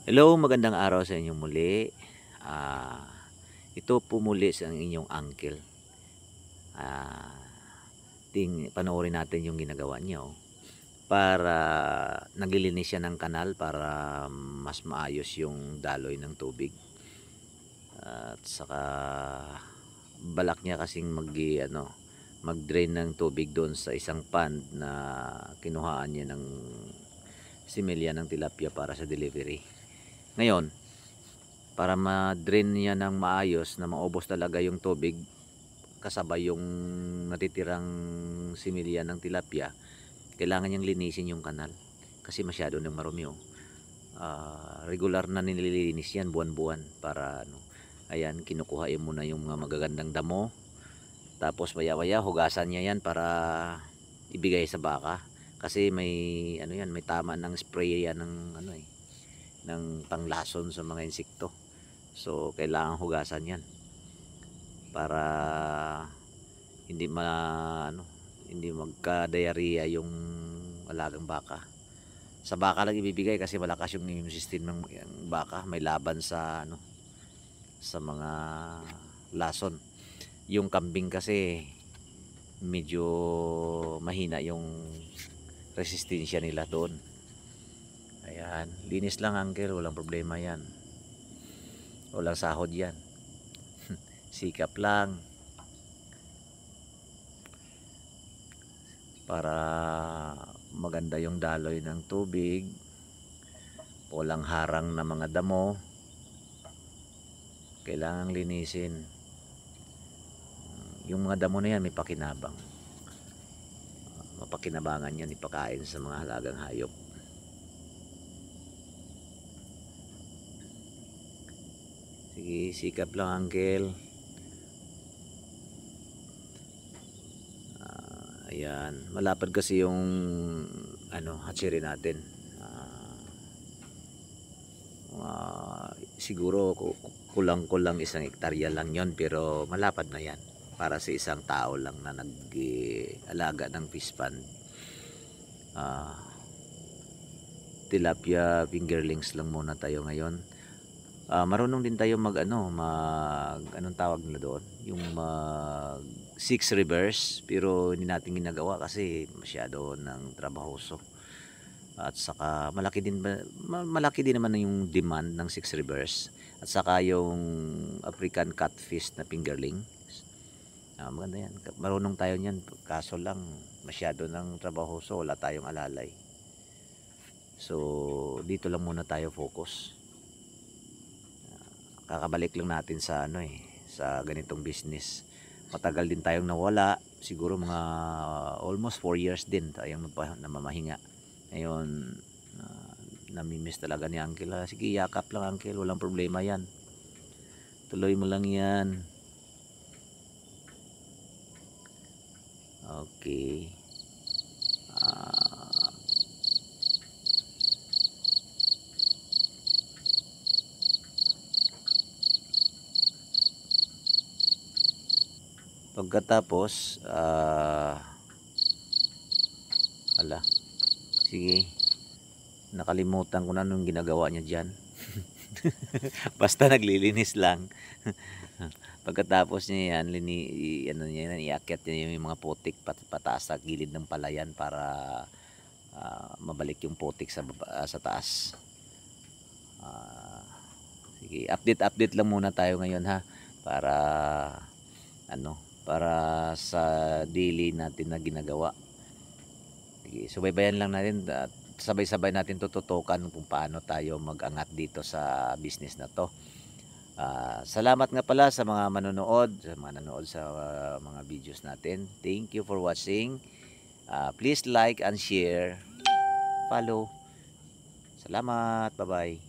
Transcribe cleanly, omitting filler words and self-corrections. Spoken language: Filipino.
Hello, magandang araw sa inyong muli. Ah, ito po muli sa inyong uncle. Ah, panoorin natin yung ginagawa niya para naglilinis siya ng kanal para mas maayos yung daloy ng tubig. At saka balak niya kasing mag-drain ng tubig doon sa isang pond na kinuhaan niya ng similya ng tilapia para sa delivery. Ngayon, para ma-drain niya ng maayos na maubos talaga yung tubig kasabay yung natitirang similya ng tilapia, kailangan niyang linisin yung kanal kasi masyado nang marumi. Regular na nililinis yan buwan-buwan para ayan, kinukuha yun muna yung mga magagandang damo, tapos maya-maya hugasan niya yan para ibigay sa baka kasi may tama ng spray yan ng panglason sa mga insekto. So kailangan hugasan yan para hindi hindi magka-diarrhea yung alagang baka. Sa baka lang ibibigay kasi malakas yung immune system ng baka, may laban sa mga lason. Yung kambing kasi medyo mahina yung resistensya nila doon. Ayan, linis lang uncle, walang problema yan. Walang sahod yan. Sikap lang para maganda yung daloy ng tubig, walang harang na mga damo, kailangang linisin. Yung mga damo na yan may pakinabang, mapakinabangan yan ipakain sa mga halagang hayop. Sige, sikap lang uncle. Ayan, malapad kasi yung hatchery natin. Siguro kulang-kulang 1 hektarya lang yon, pero malapad na yan para sa isang tao lang na nag-alaga ng fish pond. Tilapia fingerlings lang muna tayo ngayon. Marunong din tayo anong tawag nila doon, yung mag 6 reverse, pero hindi natin ginagawa kasi masyado ng trabahoso. At saka malaki din naman yung demand ng 6 reverse, at saka yung African catfish na fingerling. Maganda yan, marunong tayo niyan, kaso lang masyado ng trabahoso, wala tayong alalay. So dito lang muna tayo focus. Kakabalik lang natin sa ganitong business. Matagal din tayong nawala, siguro mga almost 4 years din tayong namamahinga. Ngayon namimiss talaga ni uncle. Sige, yakap lang uncle, walang problema yan, tuloy mo lang yan. Okay. Pagkatapos sige, nakalimutan ko na nung ginagawa niya dyan. Basta naglilinis lang. Pagkatapos niya yan, iakyat niya yung mga putik pataas sa gilid ng palayan para mabalik yung putik sa taas. Sige, update lang muna tayo ngayon para para sa daily natin na ginagawa. Sige, subaybayan lang natin at sabay-sabay natin tututukan kung paano tayo mag-angat dito sa business na to. Salamat nga pala sa mga nanonood sa mga videos natin. Thank you for watching. Please like and share, follow. Salamat, bye bye.